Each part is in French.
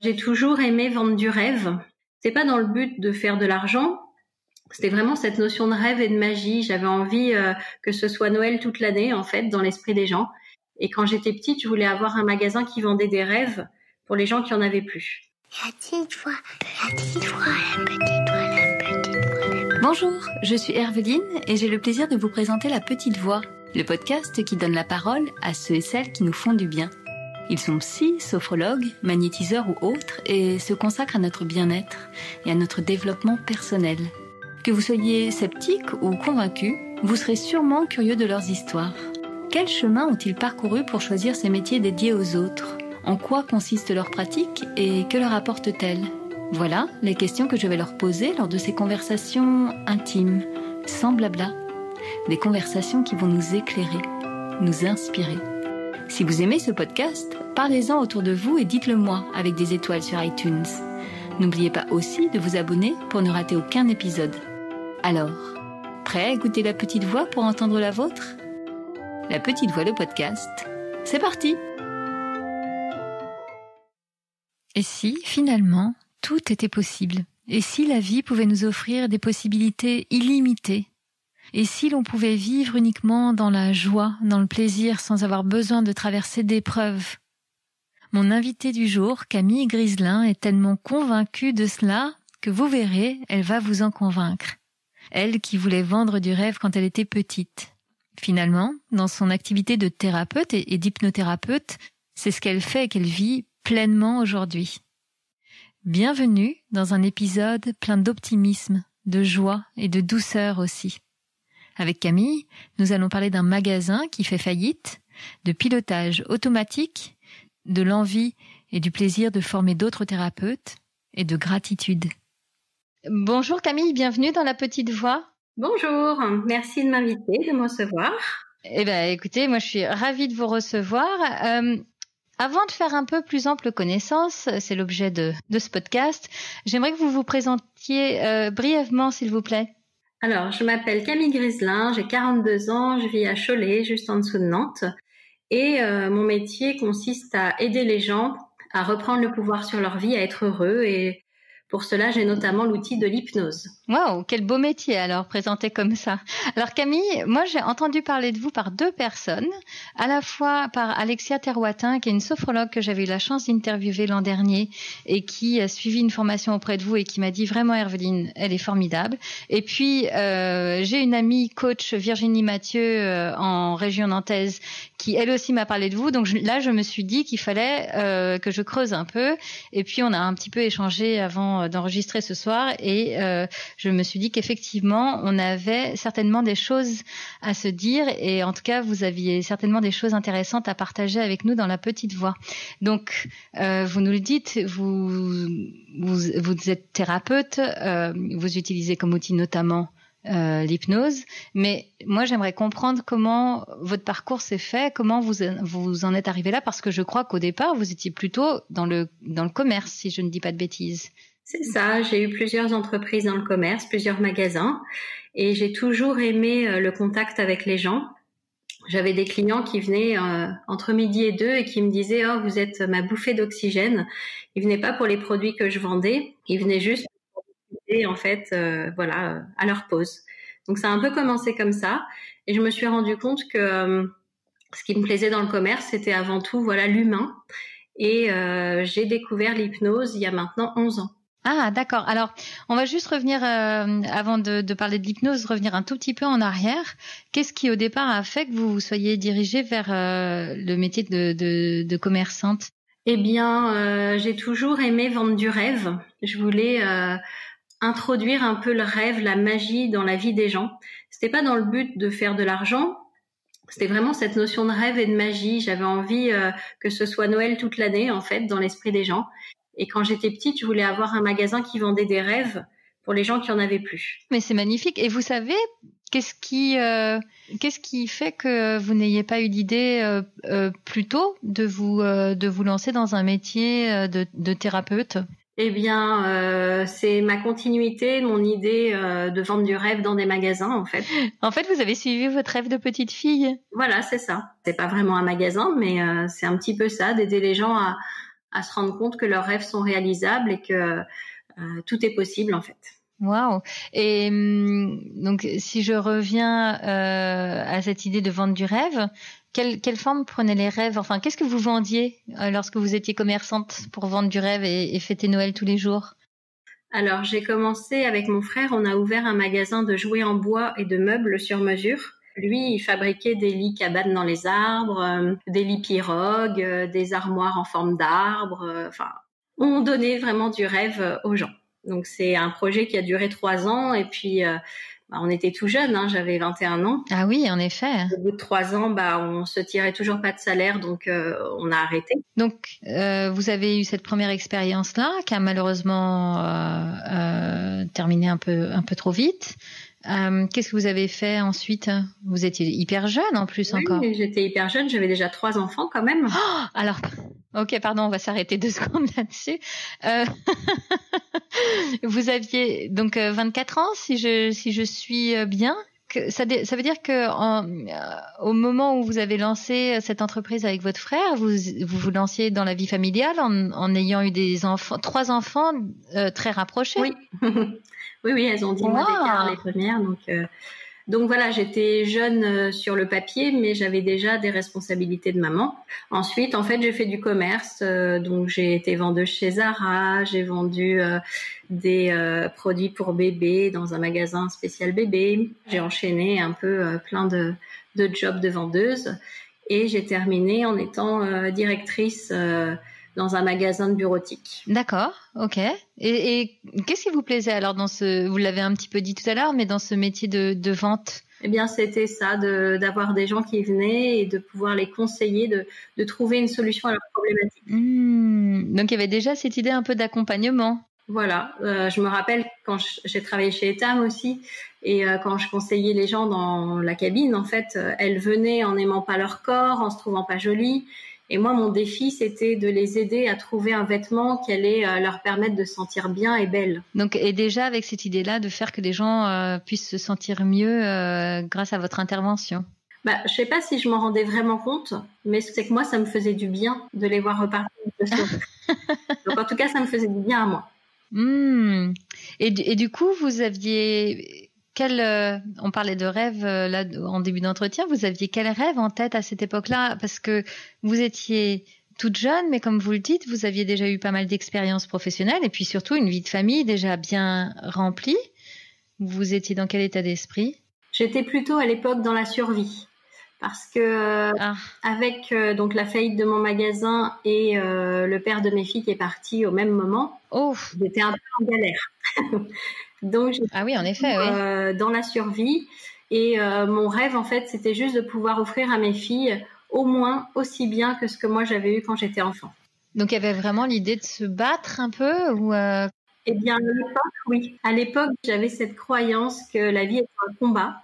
J'ai toujours aimé vendre du rêve. C'était pas dans le but de faire de l'argent. C'était vraiment cette notion de rêve et de magie. J'avais envie que ce soit Noël toute l'année, en fait, dans l'esprit des gens. Et quand j'étais petite, je voulais avoir un magasin qui vendait des rêves pour les gens qui en avaient plus. La petite voix, la petite voix, la petite voix, la petite voix. Bonjour, je suis Herveline et j'ai le plaisir de vous présenter La Petite Voix, le podcast qui donne la parole à ceux et celles qui nous font du bien. Ils sont psy, sophrologues, magnétiseurs ou autres et se consacrent à notre bien-être et à notre développement personnel. Que vous soyez sceptique ou convaincu, vous serez sûrement curieux de leurs histoires. Quel chemin ont-ils parcouru pour choisir ces métiers dédiés aux autres ? En quoi consiste leur pratique et que leur apporte-t-elle ? Voilà les questions que je vais leur poser lors de ces conversations intimes, sans blabla. Des conversations qui vont nous éclairer, nous inspirer. Si vous aimez ce podcast, parlez-en autour de vous et dites-le moi avec des étoiles sur iTunes. N'oubliez pas aussi de vous abonner pour ne rater aucun épisode. Alors, prêt à écouter La Petite Voix pour entendre la vôtre ? La Petite Voix, le podcast, c'est parti ! Et si, finalement, tout était possible ? Et si la vie pouvait nous offrir des possibilités illimitées ? Et si l'on pouvait vivre uniquement dans la joie, dans le plaisir, sans avoir besoin de traverser d'épreuves ? Mon invitée du jour, Camille Griselin, est tellement convaincue de cela que vous verrez, elle va vous en convaincre. Elle qui voulait vendre du rêve quand elle était petite. Finalement, dans son activité de thérapeute et d'hypnothérapeute, c'est ce qu'elle fait et qu'elle vit pleinement aujourd'hui. Bienvenue dans un épisode plein d'optimisme, de joie et de douceur aussi. Avec Camille, nous allons parler d'un magasin qui fait faillite, de pilotage automatique, de l'envie et du plaisir de former d'autres thérapeutes et de gratitude. Bonjour Camille, bienvenue dans La Petite Voix. Bonjour, merci de m'inviter, de me recevoir. Écoutez, moi je suis ravie de vous recevoir. Avant de faire un peu plus ample connaissance, c'est l'objet de ce podcast, j'aimerais que vous vous présentiez brièvement s'il vous plaît. Alors, je m'appelle Camille Griselin, j'ai 42 ans, je vis à Cholet, juste en dessous de Nantes. Et mon métier consiste à aider les gens à reprendre le pouvoir sur leur vie, à être heureux. Et pour cela, j'ai notamment l'outil de l'hypnose. Waouh, quel beau métier alors, présenté comme ça. Alors Camille, moi j'ai entendu parler de vous par deux personnes, à la fois par Alexia Terroitin, qui est une sophrologue que j'avais eu la chance d'interviewer l'an dernier et qui a suivi une formation auprès de vous et qui m'a dit vraiment Herveline, elle est formidable. Et puis j'ai une amie coach, Virginie Mathieu, en région nantaise, qui elle aussi m'a parlé de vous. Donc là je me suis dit qu'il fallait que je creuse un peu. Et puis on a un petit peu échangé avant d'enregistrer ce soir et je me suis dit qu'effectivement on avait certainement des choses à se dire et en tout cas vous aviez certainement des choses intéressantes à partager avec nous dans La Petite Voix. Donc vous nous le dites, vous êtes thérapeute, vous utilisez comme outil notamment l'hypnose, mais moi j'aimerais comprendre comment votre parcours s'est fait, comment vous en êtes arrivé là, parce que je crois qu'au départ vous étiez plutôt dans le commerce, si je ne dis pas de bêtises. C'est ça, j'ai eu plusieurs entreprises dans le commerce, plusieurs magasins, et j'ai toujours aimé le contact avec les gens. J'avais des clients qui venaient entre midi et 2 et qui me disaient « Oh, vous êtes ma bouffée d'oxygène ». Ils venaient pas pour les produits que je vendais, ils venaient juste pour discuter, en fait, à leur pause. Donc ça a un peu commencé comme ça, et je me suis rendu compte que ce qui me plaisait dans le commerce, c'était avant tout l'humain. Et j'ai découvert l'hypnose il y a maintenant 11 ans. Ah, d'accord. Alors, on va juste revenir, avant de parler de l'hypnose, revenir un tout petit peu en arrière. Qu'est-ce qui, au départ, a fait que vous soyez dirigée vers le métier de commerçante ? Eh bien, j'ai toujours aimé vendre du rêve. Je voulais introduire un peu le rêve, la magie dans la vie des gens. C'était pas dans le but de faire de l'argent. C'était vraiment cette notion de rêve et de magie. J'avais envie que ce soit Noël toute l'année, en fait, dans l'esprit des gens. Et quand j'étais petite, je voulais avoir un magasin qui vendait des rêves pour les gens qui en avaient plus. Mais c'est magnifique. Et vous savez, qu'est-ce qui fait que vous n'ayez pas eu l'idée plus tôt de vous lancer dans un métier de thérapeute ? Eh bien, c'est ma continuité, mon idée de vendre du rêve dans des magasins, en fait. En fait, vous avez suivi votre rêve de petite fille. Voilà, c'est ça. C'est pas vraiment un magasin, mais c'est un petit peu ça, d'aider les gens à se rendre compte que leurs rêves sont réalisables et que tout est possible en fait. Waouh. Et donc, si je reviens à cette idée de vendre du rêve, quelle forme prenaient les rêves? Enfin, qu'est-ce que vous vendiez lorsque vous étiez commerçante pour vendre du rêve et fêter Noël tous les jours? Alors, j'ai commencé avec mon frère, on a ouvert un magasin de jouets en bois et de meubles sur mesure. Lui, il fabriquait des lits cabanes dans les arbres, des lits pirogues, des armoires en forme d'arbres. Enfin, on donnait vraiment du rêve aux gens. Donc, c'est un projet qui a duré 3 ans et puis on était tout jeunes, hein, j'avais 21 ans. Ah oui, en effet. Au bout de 3 ans, on se tirait toujours pas de salaire, donc on a arrêté. Donc, vous avez eu cette première expérience-là qui a malheureusement terminé un peu trop vite. Qu'est-ce que vous avez fait ensuite? Vous étiez hyper jeune en plus encore. Oui, j'étais hyper jeune, j'avais déjà 3 enfants quand même. Oh, alors, ok, pardon, on va s'arrêter 2 secondes là-dessus. Vous aviez donc 24 ans, si je suis bien. Ça veut dire que au moment où vous avez lancé cette entreprise avec votre frère, vous lanciez dans la vie familiale en ayant eu des enfants, 3 enfants très rapprochés. Oui. oui, elles ont 10 mois d'écart les premières, donc voilà, j'étais jeune sur le papier, mais j'avais déjà des responsabilités de maman. Ensuite, en fait, j'ai fait du commerce, donc j'ai été vendeuse chez Zara, j'ai vendu des produits pour bébés dans un magasin spécial bébé. J'ai enchaîné un peu plein de jobs de vendeuse et j'ai terminé en étant directrice dans un magasin de bureautique. D'accord, ok. Et qu'est-ce qui vous plaisait alors vous l'avez un petit peu dit tout à l'heure, mais dans ce métier de vente? Eh bien, c'était ça, d'avoir des gens qui venaient et de pouvoir les conseiller, de trouver une solution à leurs problématiques. Donc, il y avait déjà cette idée un peu d'accompagnement. Voilà, je me rappelle quand j'ai travaillé chez Etam aussi, et quand je conseillais les gens dans la cabine, en fait, elles venaient en n'aimant pas leur corps, en se trouvant pas jolies. Et moi, mon défi, c'était de les aider à trouver un vêtement qui allait leur permettre de se sentir bien et belle. Donc, et déjà avec cette idée-là de faire que les gens puissent se sentir mieux grâce à votre intervention. Je sais pas si je m'en rendais vraiment compte, mais c'est que moi, ça me faisait du bien de les voir repartir de ce Donc, en tout cas, ça me faisait du bien à moi. Et du coup, vous aviez... on parlait de rêve là en début d'entretien. Vous aviez quel rêve en tête à cette époque-là? Parce que vous étiez toute jeune, mais comme vous le dites, vous aviez déjà eu pas mal d'expériences professionnelles et puis surtout une vie de famille déjà bien remplie. Vous étiez dans quel état d'esprit? J'étais plutôt à l'époque dans la survie, parce que avec donc la faillite de mon magasin et le père de mes filles qui est parti au même moment, j'étais un peu en galère. Donc, oui, en effet, dans la survie. Et mon rêve, en fait, c'était juste de pouvoir offrir à mes filles au moins aussi bien que ce que moi j'avais eu quand j'étais enfant. Donc, il y avait vraiment l'idée de se battre un peu ou Eh bien, à l'époque, oui. À l'époque, j'avais cette croyance que la vie était un combat.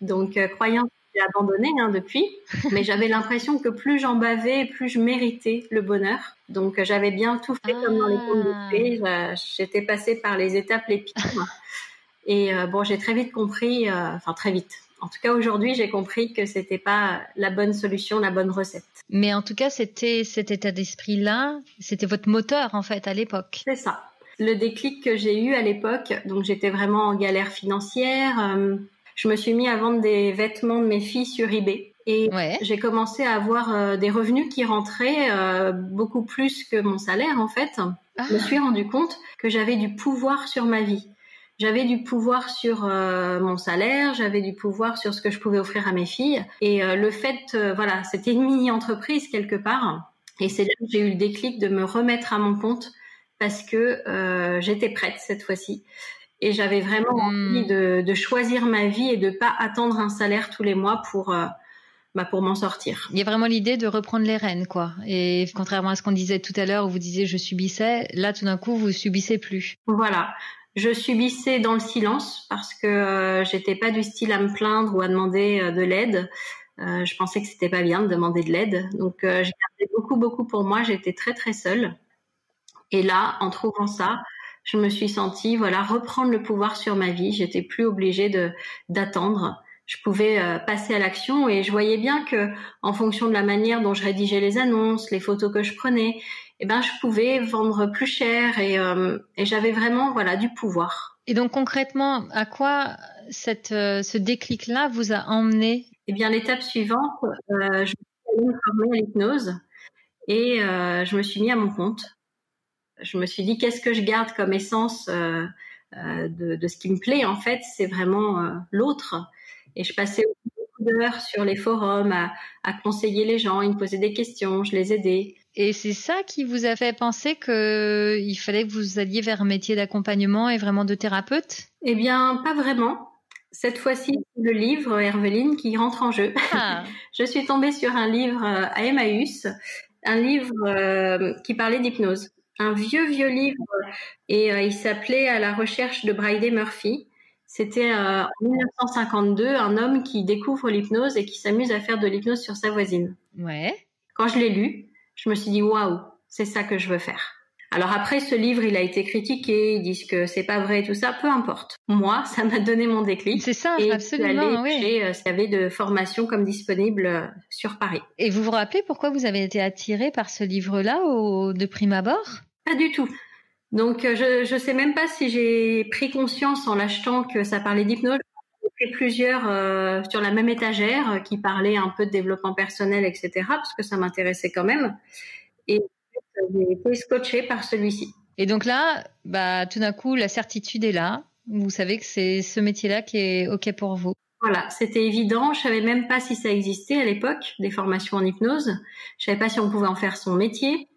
Donc, croyance que j'ai abandonnée depuis. Mais j'avais l'impression que plus j'en bavais, plus je méritais le bonheur. Donc, j'avais bien tout fait comme dans les contes de fées. J'étais passée par les étapes les pires. Et j'ai très vite compris, très vite. En tout cas, aujourd'hui, j'ai compris que c'était pas la bonne solution, la bonne recette. Mais en tout cas, c'était cet état d'esprit-là, c'était votre moteur, en fait, à l'époque. C'est ça. Le déclic que j'ai eu à l'époque, donc j'étais vraiment en galère financière. Je me suis mis à vendre des vêtements de mes filles sur eBay. Et j'ai commencé à avoir des revenus qui rentraient beaucoup plus que mon salaire, en fait. Je me suis rendu compte que j'avais du pouvoir sur ma vie. J'avais du pouvoir sur mon salaire, j'avais du pouvoir sur ce que je pouvais offrir à mes filles. Et le fait, c'était une mini-entreprise quelque part. Et c'est là que j'ai eu le déclic de me remettre à mon compte parce que j'étais prête cette fois-ci. Et j'avais vraiment envie de choisir ma vie et de pas attendre un salaire tous les mois pour m'en sortir. Il y a vraiment l'idée de reprendre les rênes, quoi. Et contrairement à ce qu'on disait tout à l'heure où vous disiez je subissais, là tout d'un coup vous subissez plus. Voilà. Je subissais dans le silence parce que j'étais pas du style à me plaindre ou à demander de l'aide. Je pensais que c'était pas bien de demander de l'aide. Donc j'ai gardé beaucoup pour moi. J'étais très très seule. Et là, en trouvant ça, je me suis sentie reprendre le pouvoir sur ma vie. J'étais plus obligée d'attendre. Je pouvais passer à l'action et je voyais bien que en fonction de la manière dont je rédigeais les annonces, les photos que je prenais, eh ben, je pouvais vendre plus cher et j'avais vraiment, voilà, du pouvoir. Et donc concrètement, à quoi ce déclic-là vous a emmené? Eh bien, l'étape suivante, je suis allée me former à l'hypnose et je me suis mis à mon compte. Je me suis dit, qu'est-ce que je garde comme essence de ce qui me plaît, en fait, c'est vraiment l'autre. Et je passais beaucoup d'heures sur les forums à conseiller les gens, ils me posaient des questions, je les aidais. Et c'est ça qui vous a fait penser qu'il fallait que vous alliez vers un métier d'accompagnement et vraiment de thérapeute? Eh bien, pas vraiment. Cette fois-ci, c'est le livre Herveline qui rentre en jeu. Ah. Je suis tombée sur un livre à Emmaüs, un livre qui parlait d'hypnose. Un vieux livre, et il s'appelait À la recherche de Bridey Murphy. C'était en 1952, un homme qui découvre l'hypnose et qui s'amuse à faire de l'hypnose sur sa voisine. Ouais. Quand je l'ai lu, je me suis dit waouh, c'est ça que je veux faire. Alors après, ce livre, il a été critiqué, ils disent que c'est pas vrai, tout ça, peu importe. Moi, ça m'a donné mon déclic. C'est ça, et absolument, oui. Et s'il y avait de formations comme disponibles sur Paris. Et vous vous rappelez pourquoi vous avez été attirée par ce livre-là de prime abord? Pas du tout. Donc, je sais même pas si j'ai pris conscience en l'achetant que ça parlait d'hypnose. J'ai pris plusieurs sur la même étagère qui parlaient un peu de développement personnel, etc., parce que ça m'intéressait quand même. Et j'ai été scotchée par celui-ci. Et donc là, tout d'un coup, la certitude est là. Vous savez que c'est ce métier-là qui est OK pour vous. Voilà, c'était évident. Je savais même pas si ça existait à l'époque, des formations en hypnose. Je savais pas si on pouvait en faire son métier.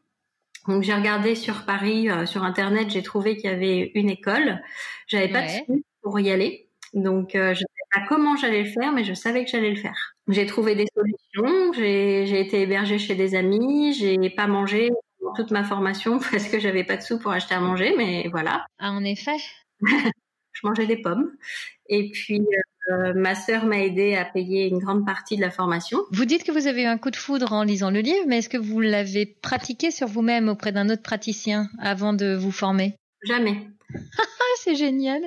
Donc j'ai regardé sur Paris, sur Internet, j'ai trouvé qu'il y avait une école. J'avais pas de sous pour y aller. Donc je ne savais pas comment j'allais le faire, mais je savais que j'allais le faire. J'ai trouvé des solutions, j'ai été hébergée chez des amis, j'ai pas mangé toute ma formation parce que j'avais pas de sous pour acheter à manger, mais voilà. Ah, en effet. Je mangeais des pommes. Et puis ma sœur m'a aidée à payer une grande partie de la formation. Vous dites que vous avez eu un coup de foudre en lisant le livre, mais est-ce que vous l'avez pratiqué sur vous-même auprès d'un autre praticien avant de vous former? Jamais. Ah, c'est génial.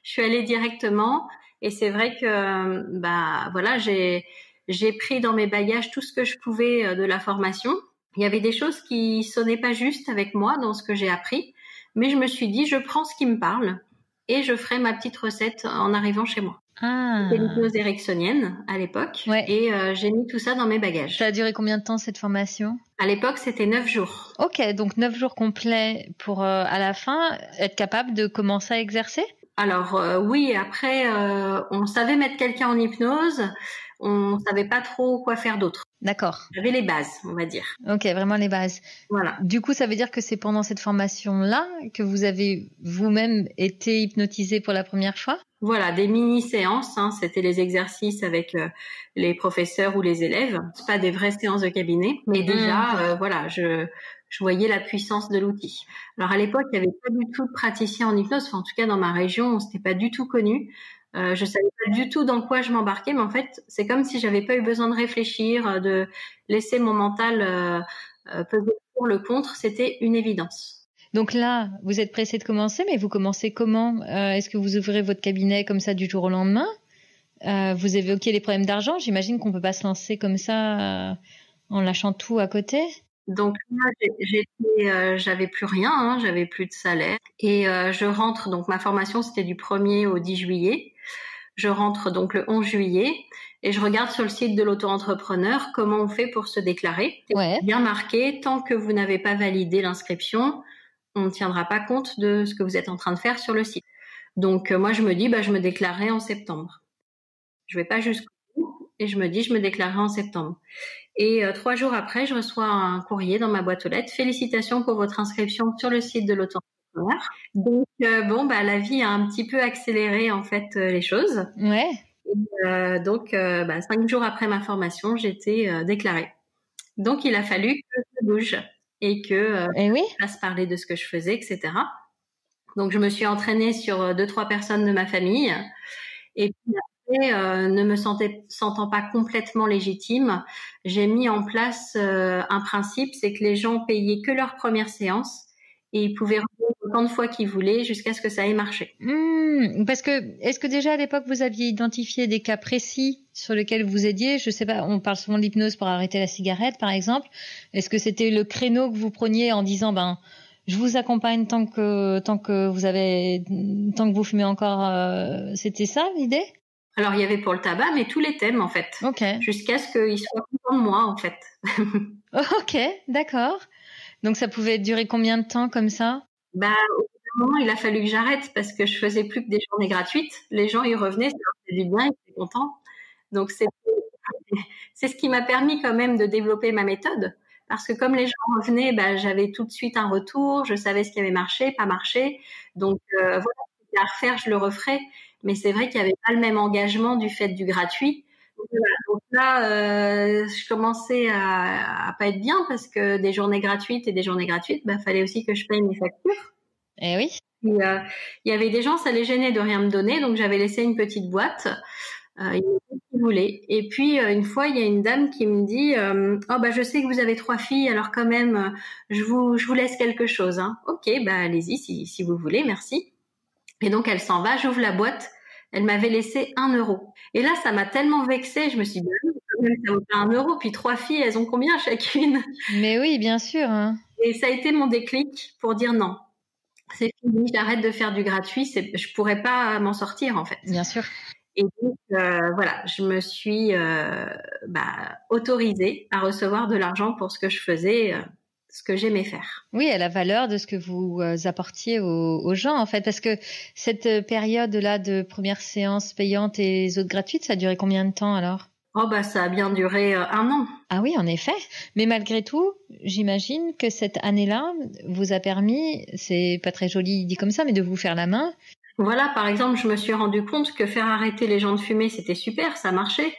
Je suis allée directement et c'est vrai que voilà, j'ai pris dans mes bagages tout ce que je pouvais de la formation. Il y avait des choses qui sonnaient pas juste avec moi dans ce que j'ai appris, mais je me suis dit je prends ce qui me parle et je ferai ma petite recette en arrivant chez moi. Ah. C'était l'hypnose ericksonienne à l'époque et j'ai mis tout ça dans mes bagages. Ça a duré combien de temps cette formation? À l'époque, c'était 9 jours. Ok, donc 9 jours complets pour à la fin être capable de commencer à exercer? Alors oui, après on savait mettre quelqu'un en hypnose, on savait pas trop quoi faire d'autre. D'accord. J'avais les bases, on va dire. Ok, vraiment les bases. Voilà. Du coup, ça veut dire que c'est pendant cette formation-là que vous avez vous-même été hypnotisé pour la première fois? Voilà, des mini-séances, c'était les exercices avec les professeurs ou les élèves. C'est pas des vraies séances de cabinet, mais déjà, voilà, je voyais la puissance de l'outil. Alors à l'époque, il n'y avait pas du tout de praticiens en hypnose, enfin en tout cas dans ma région, c'était pas du tout connu. Je savais pas du tout dans quoi je m'embarquais, mais en fait, c'est comme si j'avais pas eu besoin de réfléchir, de laisser mon mental peser pour le contre, c'était une évidence. Donc là, vous êtes pressé de commencer, mais vous commencez comment? Est-ce que vous ouvrez votre cabinet comme ça du jour au lendemain? Vous évoquez les problèmes d'argent. J'imagine qu'on peut pas se lancer comme ça en lâchant tout à côté. Donc là, j'avais plus rien, j'avais plus de salaire. Et je rentre, donc ma formation c'était du 1er au 10 juillet. Je rentre donc le 11 juillet et je regarde sur le site de l'auto-entrepreneur comment on fait pour se déclarer. C'est bien marqué, tant que vous n'avez pas validé l'inscription, on ne tiendra pas compte de ce que vous êtes en train de faire sur le site. Donc moi je me dis, je me déclarerai en septembre. Je vais pas jusqu'au bout et je me dis, je me déclarerai en septembre. Et 3 jours après, je reçois un courrier dans ma boîte aux lettres. Félicitations pour votre inscription sur le site de l'auto-entrepreneur. Donc la vie a un petit peu accéléré en fait les choses. Ouais. Et, donc 5 jours après ma formation, j'étais déclarée. Donc il a fallu que je bouge et que je fasse parler de ce que je faisais, etc. Donc je me suis entraînée sur 2-3 personnes de ma famille. Et puis ne me sentant pas complètement légitime, j'ai mis en place un principe, c'est que les gens payaient que leur première séance et ils pouvaient revenir autant de fois qu'ils voulaient jusqu'à ce que ça ait marché. Parce que, est-ce que déjà à l'époque vous aviez identifié des cas précis sur lequel vous aidiez? Je sais pas, on parle souvent de l'hypnose pour arrêter la cigarette, par exemple. Est-ce que c'était le créneau que vous preniez en disant, je vous accompagne tant que vous fumez encore, c'était ça l'idée? Alors, il y avait pour le tabac, mais tous les thèmes, en fait. Ok. Jusqu'à ce qu'ils soient contents de moi, en fait. Ok, d'accord. Donc, ça pouvait durer combien de temps comme ça? Au bout d'un moment, il a fallu que j'arrête parce que je faisais plus que des journées gratuites. Les gens, ils revenaient, ça leur faisait du bien, ils étaient contents. Donc, c'est ce qui m'a permis quand même de développer ma méthode. Parce que comme les gens revenaient, j'avais tout de suite un retour, je savais ce qui avait marché, pas marché. Donc, voilà, si c'était à refaire, je le referais. Mais c'est vrai qu'il n'y avait pas le même engagement du fait du gratuit. Donc là, je commençais à pas être bien parce que des journées gratuites, fallait aussi que je paye mes factures. Eh oui. Il y avait des gens, ça les gênait de rien me donner, donc j'avais laissé une petite boîte. Ils voulaient. Et puis une fois, il y a une dame qui me dit je sais que vous avez 3 filles, alors quand même, je vous laisse quelque chose. Hein. Ok, allez-y si vous voulez, merci. Et donc, elle s'en va, j'ouvre la boîte. Elle m'avait laissé 1 euro. Et là, ça m'a tellement vexée. Je me suis dit, quand même, ça vaut pas 1 euro. Puis 3 filles, elles ont combien chacune? Mais oui, bien sûr. Hein. Et ça a été mon déclic pour dire non. C'est fini, j'arrête de faire du gratuit. Je pourrais pas m'en sortir, en fait. Bien sûr. Et donc, voilà, je me suis autorisée à recevoir de l'argent pour ce que je faisais, ce que j'aimais faire. Oui, à la valeur de ce que vous apportiez aux gens, en fait. Parce que cette période-là de première séance payante et les autres gratuites, ça a duré combien de temps alors? Ça a bien duré 1 an. Ah oui, en effet. Mais malgré tout, j'imagine que cette année-là vous a permis, c'est pas très joli dit comme ça, mais de vous faire la main. Voilà, par exemple, je me suis rendu compte que faire arrêter les gens de fumer, c'était super, ça marchait.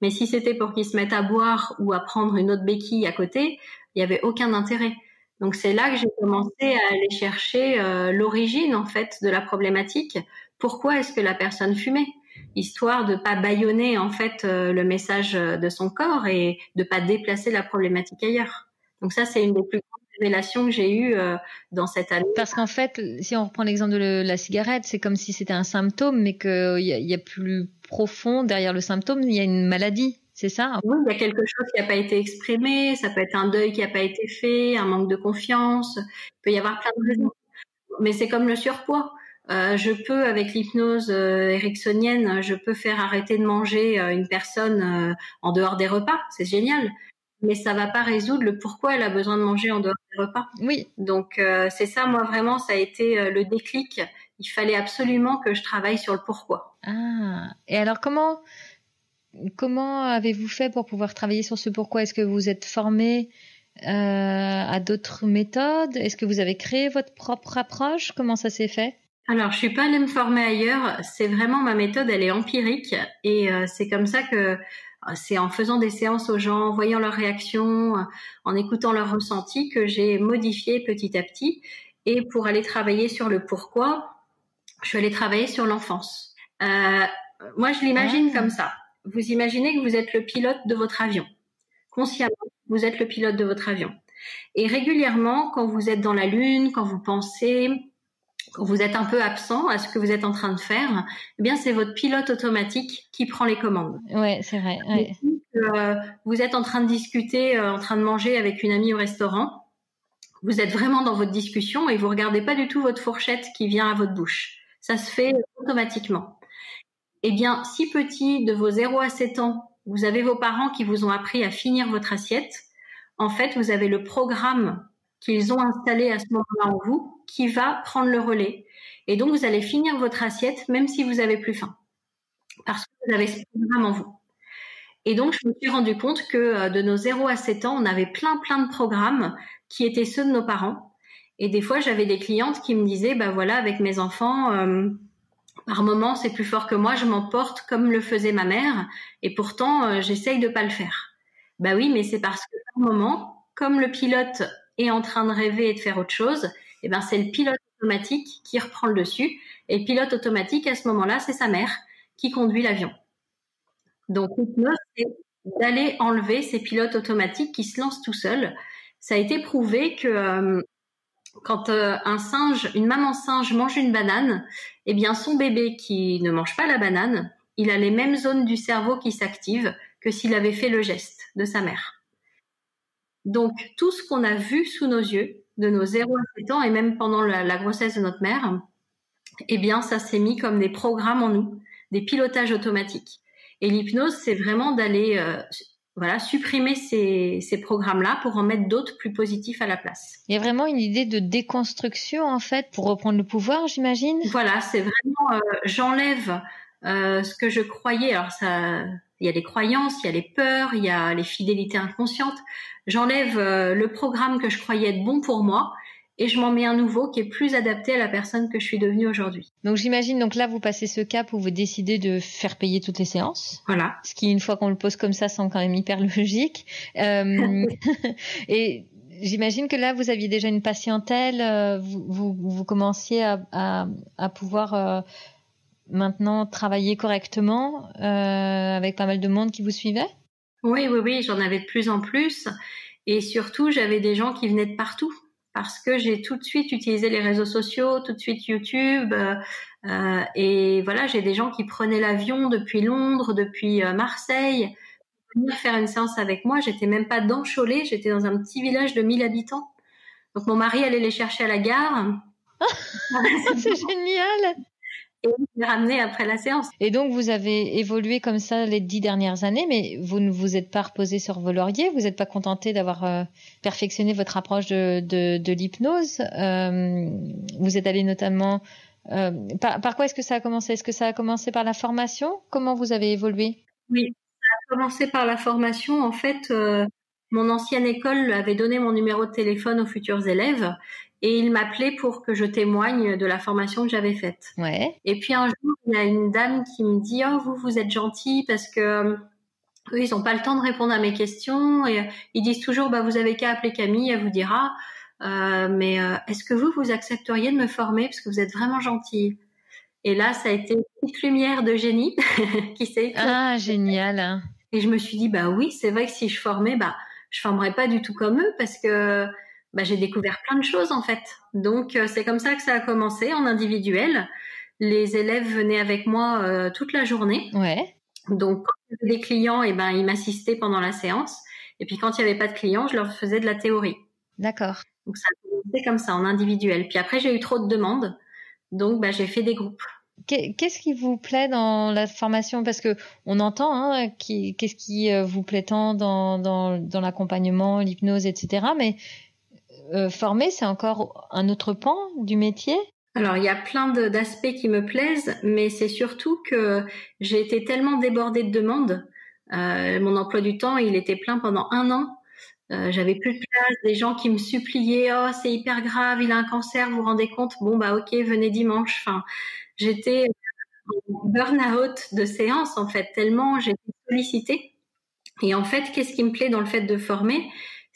Mais si c'était pour qu'ils se mettent à boire ou à prendre une autre béquille à côté, il n'y avait aucun intérêt. Donc c'est là que j'ai commencé à aller chercher l'origine en fait de la problématique. Pourquoi est-ce que la personne fumait? Histoire de pas bâillonner en fait le message de son corps et de pas déplacer la problématique ailleurs. Donc ça, c'est une des plus grandes révélations que j'ai eues dans cette année. Parce qu'en fait, si on reprend l'exemple de la cigarette, c'est comme si c'était un symptôme, mais qu'il y a plus profond derrière le symptôme, il y a une maladie. C'est ça? Oui, il y a quelque chose qui n'a pas été exprimé, ça peut être un deuil qui n'a pas été fait, un manque de confiance, il peut y avoir plein de raisons. Mais c'est comme le surpoids. Je peux, avec l'hypnose ericksonienne, je peux faire arrêter de manger une personne en dehors des repas, c'est génial. Mais ça va pas résoudre le pourquoi elle a besoin de manger en dehors des repas. Oui. Donc c'est ça, moi vraiment, ça a été le déclic. Il fallait absolument que je travaille sur le pourquoi. Ah, et alors comment avez-vous fait pour pouvoir travailler sur ce pourquoi? Est-ce que vous êtes formé à d'autres méthodes? Est-ce que vous avez créé votre propre approche? Comment ça s'est fait? Alors, je suis pas allée me former ailleurs. C'est vraiment ma méthode, elle est empirique. Et c'est comme ça que c'est en faisant des séances aux gens, en voyant leurs réactions, en écoutant leurs ressentis que j'ai modifié petit à petit. Et pour aller travailler sur le pourquoi, je suis allée travailler sur l'enfance. Moi, je l'imagine comme ça. Vous imaginez que vous êtes le pilote de votre avion. Consciemment, vous êtes le pilote de votre avion. Et régulièrement, quand vous êtes dans la lune, quand vous pensez, quand vous êtes un peu absent à ce que vous êtes en train de faire, eh bien, c'est votre pilote automatique qui prend les commandes. Ouais, c'est vrai. Ouais. Vous êtes en train de discuter, en train de manger avec une amie au restaurant. Vous êtes vraiment dans votre discussion et vous regardez pas du tout votre fourchette qui vient à votre bouche. Ça se fait automatiquement. Eh bien, si petit, de vos 0 à 7 ans, vous avez vos parents qui vous ont appris à finir votre assiette, en fait, vous avez le programme qu'ils ont installé à ce moment-là en vous qui va prendre le relais. Et donc, vous allez finir votre assiette même si vous avez plus faim. Parce que vous avez ce programme en vous. Et donc, je me suis rendu compte que de nos 0 à 7 ans, on avait plein de programmes qui étaient ceux de nos parents. Et des fois, j'avais des clientes qui me disaient, voilà, avec mes enfants, par moment, c'est plus fort que moi, je m'emporte comme le faisait ma mère. Et pourtant, j'essaye de pas le faire. Oui, mais c'est parce que par moment, comme le pilote est en train de rêver et de faire autre chose, c'est le pilote automatique qui reprend le dessus. Et le pilote automatique, à ce moment-là, c'est sa mère qui conduit l'avion. Donc, l'hypnose, c'est d'aller enlever ces pilotes automatiques qui se lancent tout seuls. Ça a été prouvé que quand une maman singe mange une banane, son bébé qui ne mange pas la banane, il a les mêmes zones du cerveau qui s'activent que s'il avait fait le geste de sa mère. Donc, tout ce qu'on a vu sous nos yeux, de nos 0 à 7 ans, et même pendant la grossesse de notre mère, eh bien, ça s'est mis comme des programmes en nous, des pilotages automatiques. Et l'hypnose, c'est vraiment d'aller supprimer ces programmes-là pour en mettre d'autres plus positifs à la place. Il y a vraiment une idée de déconstruction, en fait, pour reprendre le pouvoir, j'imagine. Voilà, c'est vraiment, j'enlève ce que je croyais. Alors ça, il y a les croyances, il y a les peurs, il y a les fidélités inconscientes. J'enlève le programme que je croyais être bon pour moi et je m'en mets un nouveau qui est plus adapté à la personne que je suis devenue aujourd'hui. Donc j'imagine, donc là vous passez ce cap où vous décidez de faire payer toutes les séances. Voilà. Ce qui, une fois qu'on le pose comme ça, semble quand même hyper logique. Et j'imagine que là vous aviez déjà une patientèle, vous commenciez à pouvoir maintenant travailler correctement avec pas mal de monde qui vous suivait. Oui, j'en avais de plus en plus. Et surtout, j'avais des gens qui venaient de partout. Parce que j'ai tout de suite utilisé les réseaux sociaux, tout de suite YouTube. Et voilà, j'ai des gens qui prenaient l'avion depuis Londres, depuis Marseille, pour venir faire une séance avec moi. J'étais même pas dans Cholet, j'étais dans un petit village de 1000 habitants. Donc mon mari allait les chercher à la gare. C'est génial! Et il les ramenait après la séance. Et donc, vous avez évolué comme ça les 10 dernières années, mais vous ne vous êtes pas reposé sur vos lauriers. Vous n'êtes pas contenté d'avoir perfectionné votre approche de l'hypnose. Vous êtes allé notamment... par quoi est-ce que ça a commencé? Est-ce que ça a commencé par la formation? Comment vous avez évolué? Oui, ça a commencé par la formation. En fait, mon ancienne école avait donné mon numéro de téléphone aux futurs élèves. Et il m'appelait pour que je témoigne de la formation que j'avais faite. Ouais. Et puis un jour, il y a une dame qui me dit « Oh, vous êtes gentille parce que eux, ils n'ont pas le temps de répondre à mes questions. Et ils disent toujours « Vous avez qu'à appeler Camille, elle vous dira. Mais est-ce que vous accepteriez de me former parce que vous êtes vraiment gentille ?» Et là, ça a été une petite lumière de génie qui s'est éclairée. Ah, génial. Et je me suis dit « Oui, c'est vrai que si je formais, je formerais pas du tout comme eux parce que... » j'ai découvert plein de choses en fait. Donc c'est comme ça que ça a commencé en individuel. Les élèves venaient avec moi toute la journée. Ouais. Donc quand il y avait des clients, ils m'assistaient pendant la séance. Et puis quand il n'y avait pas de clients, je leur faisais de la théorie. D'accord. Donc ça a commencé comme ça en individuel. Puis après j'ai eu trop de demandes, donc j'ai fait des groupes. Qu'est-ce qui vous plaît dans la formation? Parce que on entend qu'est-ce qui vous plaît tant dans l'accompagnement, l'hypnose, etc. Mais former, c'est encore un autre pan du métier? Alors, il y a plein d'aspects qui me plaisent, mais c'est surtout que j'ai été tellement débordée de demandes. Mon emploi du temps, il était plein pendant 1 an. J'avais plus de place, des gens qui me suppliaient « Oh, c'est hyper grave, il a un cancer, vous vous rendez compte? Bon, ok, venez dimanche. » Enfin, j'étais en burn-out de séance, en fait, tellement j'étais sollicitée. Et en fait, qu'est-ce qui me plaît dans le fait de former?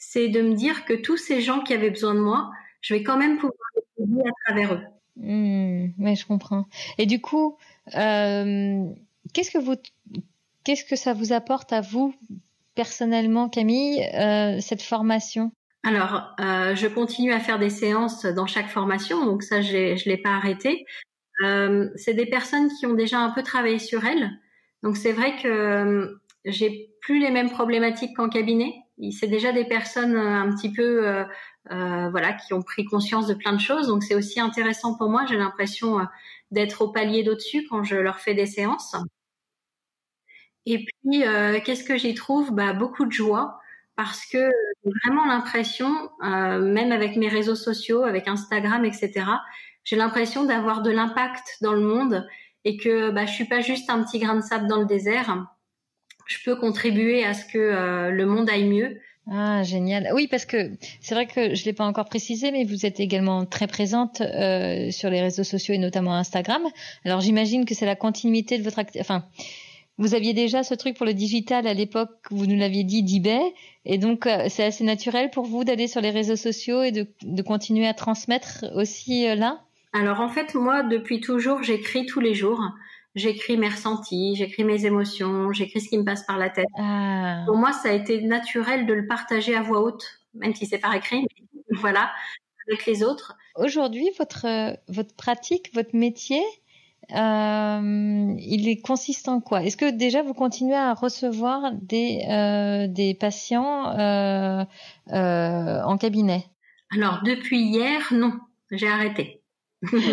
C'est de me dire que tous ces gens qui avaient besoin de moi, je vais quand même pouvoir les aider à travers eux. Oui, je comprends. Et du coup, qu'est-ce que ça vous apporte à vous personnellement, Camille, cette formation? Alors, je continue à faire des séances dans chaque formation, donc ça, je l'ai pas arrêté. C'est des personnes qui ont déjà un peu travaillé sur elles, donc c'est vrai que j'ai plus les mêmes problématiques qu'en cabinet. C'est déjà des personnes un petit peu qui ont pris conscience de plein de choses, donc c'est aussi intéressant pour moi. J'ai l'impression d'être au palier d'au-dessus quand je leur fais des séances. Et puis qu'est-ce que j'y trouve? Beaucoup de joie, parce que j'ai vraiment l'impression, même avec mes réseaux sociaux, avec Instagram, etc., j'ai l'impression d'avoir de l'impact dans le monde et que je suis pas juste un petit grain de sable dans le désert. Je peux contribuer à ce que le monde aille mieux. Ah, génial. Oui, parce que c'est vrai que je l'ai pas encore précisé, mais vous êtes également très présente sur les réseaux sociaux et notamment Instagram. Alors, j'imagine que c'est la continuité de votre vous aviez déjà ce truc pour le digital à l'époque, vous nous l'aviez dit, d'eBay. Et donc, c'est assez naturel pour vous d'aller sur les réseaux sociaux et de continuer à transmettre aussi là? Alors, en fait, moi, depuis toujours, j'écris tous les jours. J'écris mes ressentis, j'écris mes émotions, j'écris ce qui me passe par la tête. Ah. Pour moi, ça a été naturel de le partager à voix haute, même si c'est par écrit, mais voilà, avec les autres. Aujourd'hui, votre pratique, votre métier, il est consiste en quoi? Est-ce que déjà vous continuez à recevoir des patients en cabinet? Alors depuis hier, non, j'ai arrêté.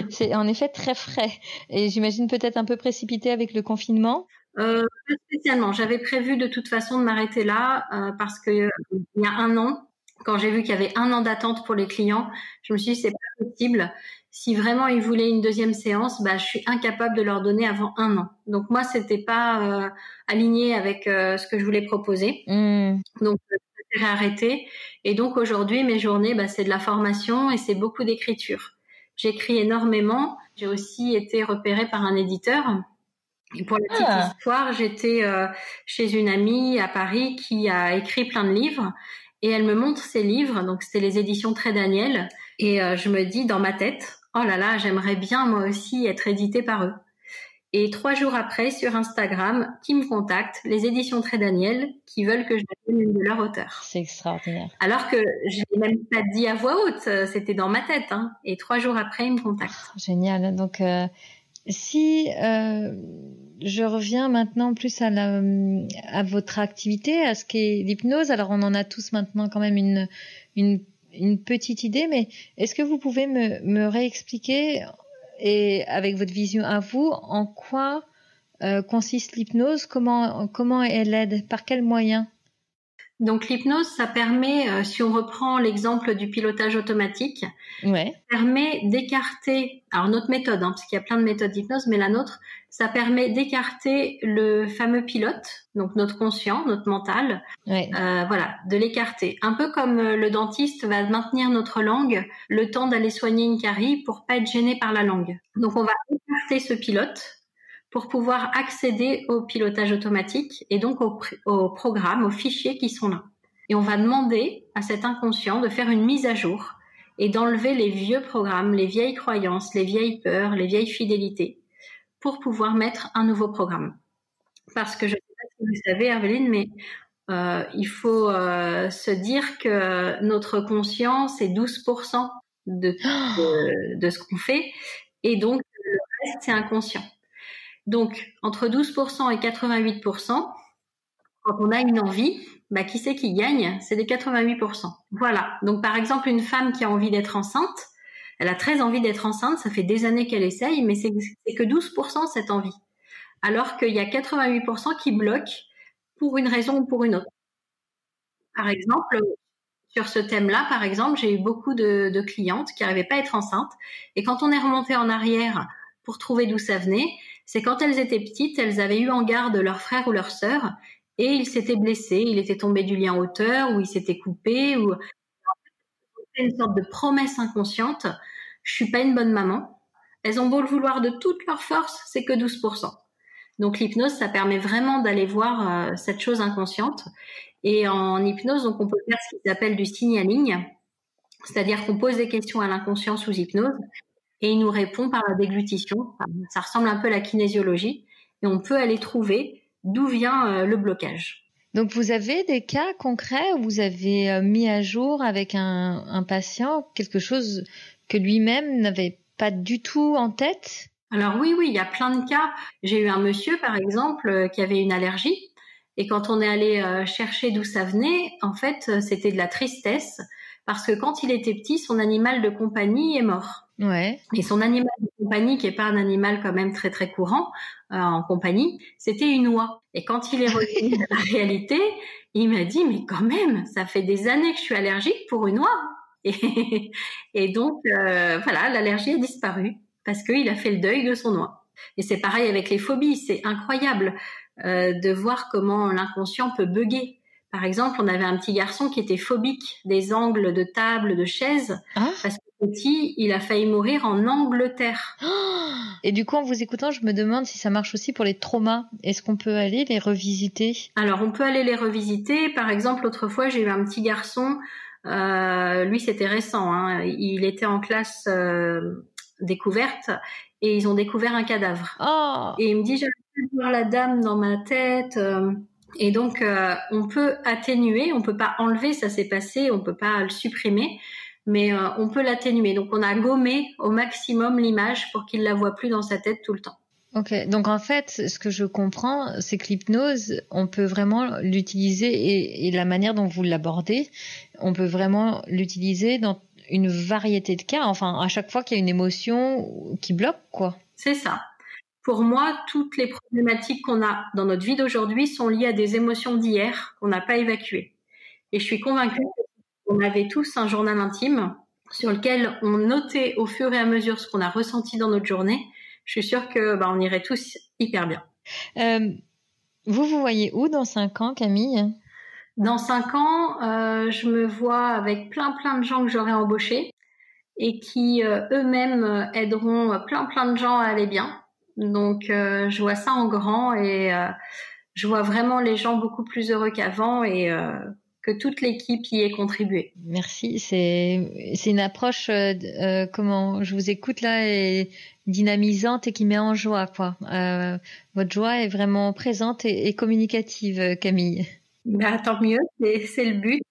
C'est en effet très frais et j'imagine peut-être un peu précipité avec le confinement. Pas spécialement. J'avais prévu de toute façon de m'arrêter là parce que il y a un an, quand j'ai vu qu'il y avait un an d'attente pour les clients, je me suis dit c'est pas possible. Si vraiment ils voulaient une deuxième séance, je suis incapable de leur donner avant un an. Donc moi c'était pas aligné avec ce que je voulais proposer. Donc j'ai arrêté. Et donc aujourd'hui mes journées c'est de la formation et c'est beaucoup d'écriture. J'écris énormément. J'ai aussi été repérée par un éditeur. Et pour la petite histoire, j'étais chez une amie à Paris qui a écrit plein de livres et elle me montre ses livres. Donc c'était les éditions Trait Daniel et je me dis dans ma tête, oh là là, j'aimerais bien moi aussi être éditée par eux. Et 3 jours après, sur Instagram, qui me contactent, les éditions Trait Daniel, qui veulent que je devienne une de leurs auteurs. C'est extraordinaire. Alors que je l'ai même pas dit à voix haute, c'était dans ma tête. Et 3 jours après, ils me contactent. Génial. Donc si je reviens maintenant plus à votre activité, à ce qu'est l'hypnose. Alors on en a tous maintenant quand même une petite idée, mais est-ce que vous pouvez me réexpliquer, et avec votre vision à vous, en quoi consiste l'hypnose, comment elle aide, par quels moyens? Donc l'hypnose, ça permet, si on reprend l'exemple du pilotage automatique, ça permet d'écarter, alors notre méthode, parce qu'il y a plein de méthodes d'hypnose, mais la nôtre, ça permet d'écarter le fameux pilote, donc notre conscient, notre mental, de l'écarter. Un peu comme le dentiste va maintenir notre langue le temps d'aller soigner une carie pour pas être gêné par la langue. Donc on va écarter ce pilote pour pouvoir accéder au pilotage automatique et donc au programme, aux fichiers qui sont là. Et on va demander à cet inconscient de faire une mise à jour et d'enlever les vieux programmes, les vieilles croyances, les vieilles peurs, les vieilles fidélités pour pouvoir mettre un nouveau programme. Parce que je ne sais pas si vous savez, Herveline, mais il faut se dire que notre conscience est 12% de ce qu'on fait et donc le reste, c'est inconscient. Donc, entre 12% et 88%, quand on a une envie, qui c'est qui gagne? C'est les 88%. Voilà. Donc, par exemple, une femme qui a envie d'être enceinte, elle a très envie d'être enceinte, ça fait des années qu'elle essaye, mais c'est que 12% cette envie. Alors qu'il y a 88% qui bloquent pour une raison ou pour une autre. Par exemple, sur ce thème-là, par exemple, j'ai eu beaucoup de clientes qui n'arrivaient pas à être enceintes. Et quand on est remonté en arrière pour trouver d'où ça venait, c'est quand elles étaient petites, elles avaient eu en garde leur frère ou leur sœur et ils s'étaient blessés, il était tombé du lit en hauteur ou il s'était coupé ou c'est une sorte de promesse inconsciente. Je suis pas une bonne maman. Elles ont beau le vouloir de toute leur force, c'est que 12%. Donc l'hypnose, ça permet vraiment d'aller voir cette chose inconsciente. Et en hypnose, donc on peut faire ce qui s'appelle du signaling, c'est-à-dire qu'on pose des questions à l'inconscient sous hypnose. Et il nous répond par la déglutition. Ça ressemble un peu à la kinésiologie. Et on peut aller trouver d'où vient le blocage. Donc, vous avez des cas concrets où vous avez mis à jour avec un patient quelque chose que lui-même n'avait pas du tout en tête? Alors oui, il y a plein de cas. J'ai eu un monsieur, par exemple, qui avait une allergie. Et quand on est allé chercher d'où ça venait, en fait, c'était de la tristesse. Parce que quand il était petit, son animal de compagnie est mort. Et son animal de compagnie, qui est pas un animal quand même très très courant en compagnie, c'était une oie. Et quand il est revenu à la réalité, il m'a dit mais quand même, ça fait des années que je suis allergique pour une oie. Et donc l'allergie a disparu parce qu'il a fait le deuil de son oie. Et c'est pareil avec les phobies, c'est incroyable de voir comment l'inconscient peut bugger. Par exemple, on avait un petit garçon qui était phobique des angles de table, de chaises, parce que petit, il a failli mourir en Angleterre. Et du coup, en vous écoutant, je me demande si ça marche aussi pour les traumas. Est-ce qu'on peut aller les revisiter? Alors, on peut aller les revisiter. Par exemple, autrefois, j'ai eu un petit garçon, lui, c'était récent, il était en classe découverte et ils ont découvert un cadavre. Et il me dit, j'arrive plus à voir la dame dans ma tête. Et donc, on peut atténuer, on peut pas enlever, ça s'est passé, on peut pas le supprimer, mais on peut l'atténuer. Donc on a gommé au maximum l'image pour qu'il la voit plus dans sa tête tout le temps. Ok, donc en fait, ce que je comprends, c'est que l'hypnose, on peut vraiment l'utiliser et la manière dont vous l'abordez, on peut vraiment l'utiliser dans une variété de cas, enfin à chaque fois qu'il y a une émotion qui bloque, quoi. C'est ça. Pour moi, toutes les problématiques qu'on a dans notre vie d'aujourd'hui sont liées à des émotions d'hier qu'on n'a pas évacuées. Et je suis convaincue qu'on avait tous un journal intime sur lequel on notait au fur et à mesure ce qu'on a ressenti dans notre journée. Je suis sûre que on irait tous hyper bien. Vous voyez où dans 5 ans, Camille ? Dans 5 ans, je me vois avec plein de gens que j'aurai embauchés et qui eux-mêmes aideront plein de gens à aller bien. Donc je vois ça en grand et je vois vraiment les gens beaucoup plus heureux qu'avant et que toute l'équipe y ait contribué. Merci, c'est une approche comment je vous écoute là et dynamisante et qui met en joie, quoi. Votre joie est vraiment présente et communicative, Camille. Tant mieux, c'est le but.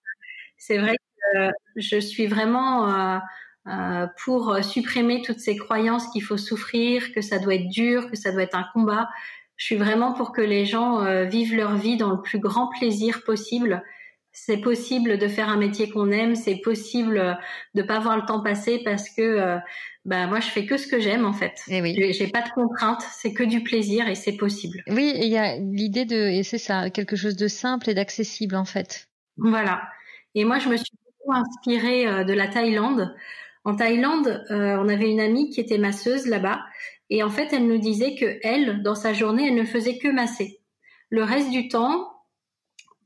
C'est vrai que je suis vraiment pour supprimer toutes ces croyances qu'il faut souffrir, que ça doit être dur, que ça doit être un combat. Je suis vraiment pour que les gens vivent leur vie dans le plus grand plaisir possible. C'est possible de faire un métier qu'on aime, c'est possible de pas voir le temps passer parce que moi je fais que ce que j'aime en fait. Et oui. J'ai pas de contraintes, c'est que du plaisir et c'est possible. Oui, il y a l'idée et c'est ça, quelque chose de simple et d'accessible en fait. Voilà. Et moi je me suis beaucoup inspirée de la Thaïlande. En Thaïlande, on avait une amie qui était masseuse là-bas et en fait elle nous disait que elle, dans sa journée, elle ne faisait que masser. Le reste du temps,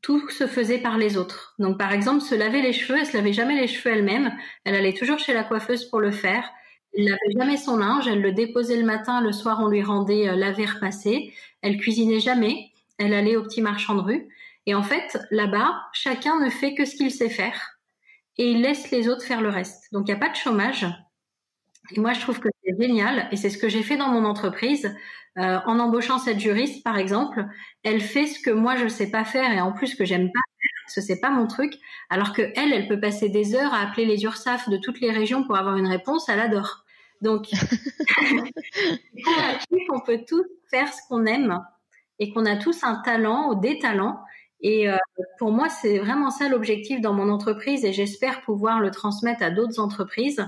tout se faisait par les autres. Donc, par exemple, se laver les cheveux, elle se lavait jamais les cheveux elle-même. Elle allait toujours chez la coiffeuse pour le faire. Elle lavait jamais son linge. Elle le déposait le matin. Le soir, on lui rendait laver, repasser. Elle cuisinait jamais. Elle allait au petit marchand de rue. Et en fait, là-bas, chacun ne fait que ce qu'il sait faire. Et il laisse les autres faire le reste. Donc, il n'y a pas de chômage. Et moi, je trouve que c'est génial. Et c'est ce que j'ai fait dans mon entreprise. En embauchant cette juriste, par exemple, elle fait ce que moi je sais pas faire et en plus que j'aime pas faire, parce que c'est pas mon truc. Alors que elle peut passer des heures à appeler les URSSAF de toutes les régions pour avoir une réponse. Elle adore. Donc, on peut tous faire ce qu'on aime et qu'on a tous un talent ou des talents. Et pour moi, c'est vraiment ça l'objectif dans mon entreprise et j'espère pouvoir le transmettre à d'autres entreprises,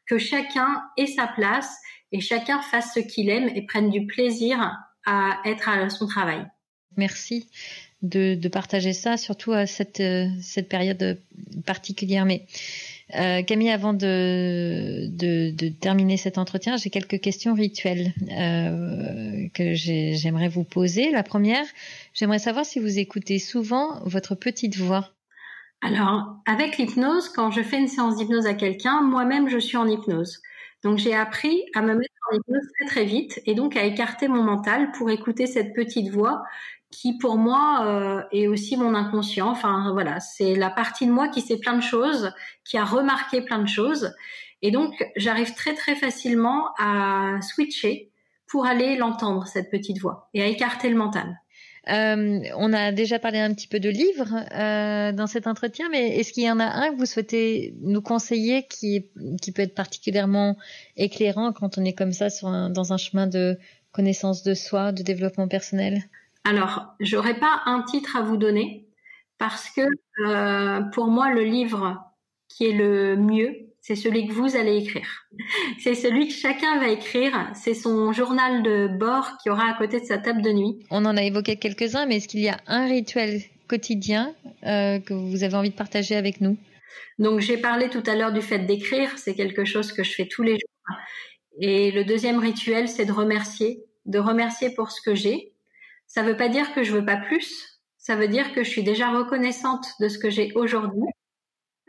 que chacun ait sa place et chacun fasse ce qu'il aime et prenne du plaisir à être à son travail. Merci de partager ça, surtout à cette période particulière. Mais Camille, avant de terminer cet entretien, j'ai quelques questions rituelles que j'aimerais vous poser. La première, j'aimerais savoir si vous écoutez souvent votre petite voix. Alors, avec l'hypnose, quand je fais une séance d'hypnose à quelqu'un, moi-même, je suis en hypnose. Donc, j'ai appris à me mettre en hypnose très vite et donc à écarter mon mental pour écouter cette petite voix qui, pour moi, est aussi mon inconscient. Enfin, voilà, c'est la partie de moi qui sait plein de choses, qui a remarqué plein de choses. Et donc, j'arrive très facilement à switcher pour aller l'entendre, cette petite voix, et à écarter le mental. On a déjà parlé un petit peu de livres dans cet entretien, mais est-ce qu'il y en a un que vous souhaitez nous conseiller qui peut être particulièrement éclairant quand on est comme ça dans un chemin de connaissance de soi, de développement personnel ? Alors, j'aurais pas un titre à vous donner parce que pour moi, le livre qui est le mieux, c'est celui que vous allez écrire. C'est celui que chacun va écrire. C'est son journal de bord qui aura à côté de sa table de nuit. On en a évoqué quelques-uns, mais est-ce qu'il y a un rituel quotidien que vous avez envie de partager avec nous ? Donc, j'ai parlé tout à l'heure du fait d'écrire. C'est quelque chose que je fais tous les jours. Et le deuxième rituel, c'est de remercier pour ce que j'ai. Ça veut pas dire que je veux pas plus. Ça veut dire que je suis déjà reconnaissante de ce que j'ai aujourd'hui.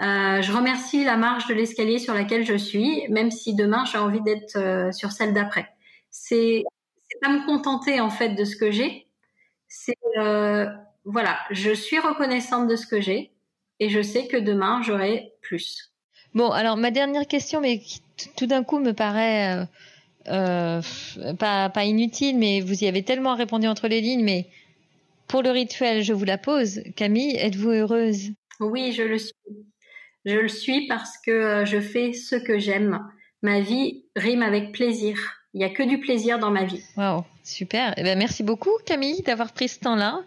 Je remercie la marche de l'escalier sur laquelle je suis, même si demain j'ai envie d'être sur celle d'après. C'est pas me contenter en fait de ce que j'ai. C'est voilà, je suis reconnaissante de ce que j'ai et je sais que demain j'aurai plus. Bon, alors ma dernière question, mais qui tout d'un coup me paraît pas inutile, mais vous y avez tellement répondu entre les lignes. Mais pour le rituel, je vous la pose. Camille, êtes-vous heureuse ? Oui, je le suis. Je le suis parce que je fais ce que j'aime. Ma vie rime avec plaisir. Il n'y a que du plaisir dans ma vie. Waouh, super. Eh ben, merci beaucoup Camille d'avoir pris ce temps-là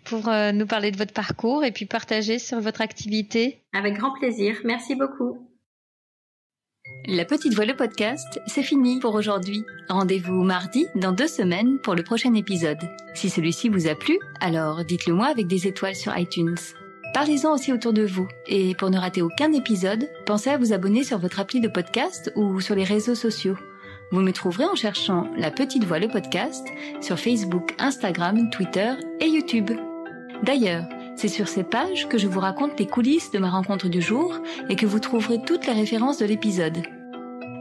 pour nous parler de votre parcours et puis partager sur votre activité. Avec grand plaisir. Merci beaucoup. La Petite Voix, le podcast, c'est fini pour aujourd'hui. Rendez-vous mardi dans 2 semaines pour le prochain épisode. Si celui-ci vous a plu, alors dites-le moi avec des étoiles sur iTunes. Parlez-en aussi autour de vous. Et pour ne rater aucun épisode, pensez à vous abonner sur votre appli de podcast ou sur les réseaux sociaux. Vous me trouverez en cherchant La Petite Voix, le podcast sur Facebook, Instagram, Twitter et YouTube. D'ailleurs, c'est sur ces pages que je vous raconte les coulisses de ma rencontre du jour et que vous trouverez toutes les références de l'épisode.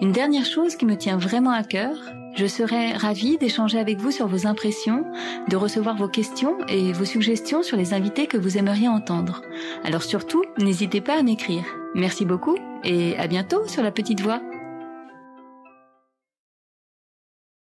Une dernière chose qui me tient vraiment à cœur, je serais ravie d'échanger avec vous sur vos impressions, de recevoir vos questions et vos suggestions sur les invités que vous aimeriez entendre. Alors surtout, n'hésitez pas à m'écrire. Merci beaucoup et à bientôt sur La Petite Voix.